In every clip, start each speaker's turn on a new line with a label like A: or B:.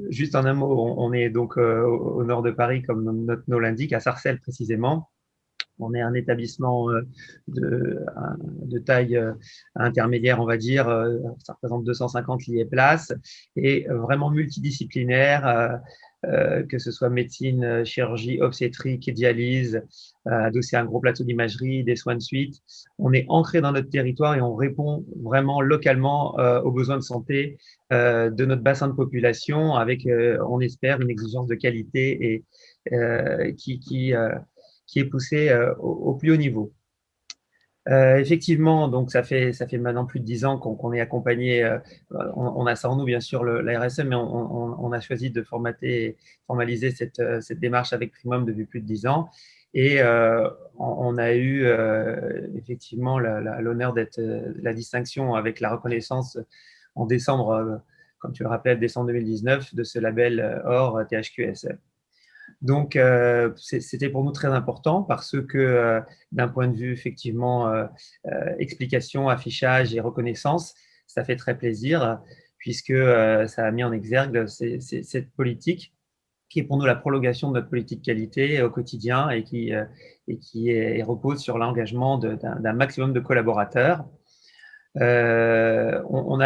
A: Juste en un mot, on est donc au nord de Paris, comme notre nom l'indique, à Sarcelles précisément. On est un établissement de taille intermédiaire, on va dire. Ça représente 250 lits et places et vraiment multidisciplinaire, que ce soit médecine, chirurgie, obstétrique, dialyse, adossé à un gros plateau d'imagerie, des soins de suite. On est ancré dans notre territoire et on répond vraiment localement aux besoins de santé de notre bassin de population avec, on espère, une exigence de qualité et qui est poussée au plus haut niveau. Effectivement, donc ça fait maintenant plus de 10 ans qu'on est accompagné. On a ça en nous, bien sûr, la RSE, mais on a choisi de formaliser cette démarche avec Primum depuis plus de 10 ans. Et on a eu effectivement l'honneur d'être la distinction avec la reconnaissance en décembre, comme tu le rappelles, décembre 2019, de ce label OR THQSE. Donc, c'était pour nous très important parce que d'un point de vue effectivement explication, affichage et reconnaissance, ça fait très plaisir puisque ça a mis en exergue cette politique qui est pour nous la prolongation de notre politique qualité au quotidien et qui repose sur l'engagement d'un maximum de collaborateurs. On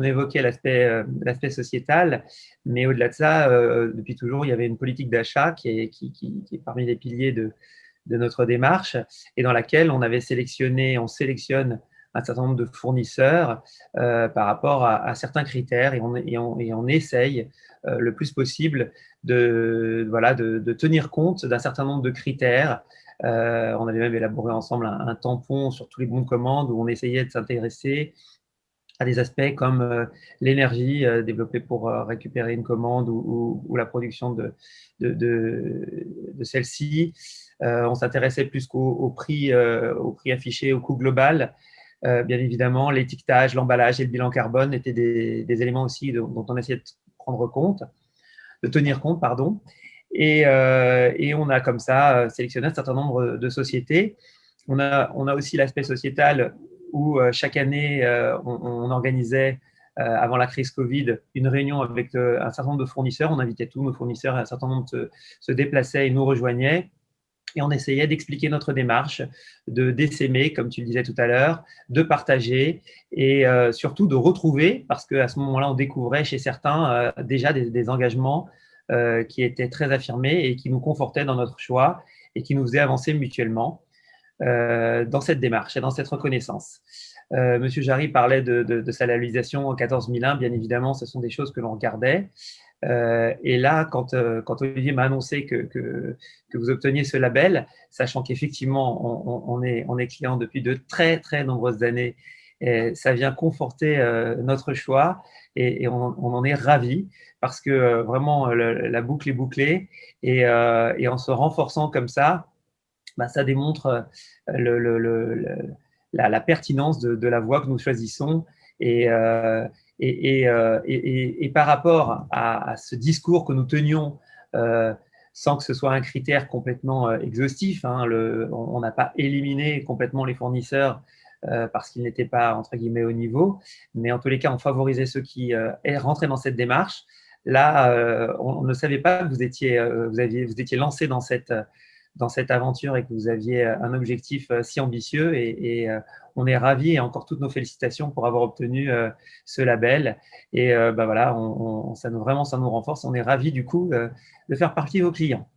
A: évoquait l'aspect sociétal, mais au-delà de ça, depuis toujours, il y avait une politique d'achat qui est parmi les piliers de notre démarche et dans laquelle on sélectionne un certain nombre de fournisseurs par rapport à certains critères et on essaye le plus possible de tenir compte d'un certain nombre de critères. On avait même élaboré ensemble un tampon sur tous les bons de commande où on essayait de s'intéresser à des aspects comme l'énergie développée pour récupérer une commande ou la production de celle-ci. On s'intéressait plus au prix affiché, au coût global. Bien évidemment, l'étiquetage, l'emballage et le bilan carbone étaient des éléments aussi dont on essayait de tenir compte, pardon. Et on a comme ça sélectionné un certain nombre de sociétés. On a aussi l'aspect sociétal où chaque année, on organisait, avant la crise Covid, une réunion avec un certain nombre de fournisseurs. On invitait tous nos fournisseurs, un certain nombre se déplaçaient et nous rejoignaient. Et on essayait d'expliquer notre démarche, de d'essaimer, comme tu le disais tout à l'heure, de partager et surtout de retrouver, parce qu'à ce moment-là, on découvrait chez certains déjà des engagements qui étaient très affirmés et qui nous confortaient dans notre choix et qui nous faisaient avancer mutuellement dans cette démarche et dans cette reconnaissance. Monsieur Jarry parlait de sa labellisation en 14001. Bien évidemment, ce sont des choses que l'on regardait. Et là, quand Olivier m'a annoncé que vous obteniez ce label, sachant qu'effectivement, on est client depuis de très, très nombreuses années, et ça vient conforter notre choix et on en est ravis parce que vraiment, la boucle est bouclée et en se renforçant comme ça, bah, ça démontre la pertinence de la voie que nous choisissons. Et, et par rapport à ce discours que nous tenions, sans que ce soit un critère complètement exhaustif, hein, on n'a pas éliminé complètement les fournisseurs parce qu'ils n'étaient pas, entre guillemets, au niveau, mais en tous les cas, on favorisait ceux qui rentraient dans cette démarche. Là, on ne savait pas que vous étiez lancé dans cette aventure et que vous aviez un objectif si ambitieux et on est ravis et encore toutes nos félicitations pour avoir obtenu ce label et bah voilà, vraiment ça nous renforce, on est ravis du coup de faire partie de vos clients.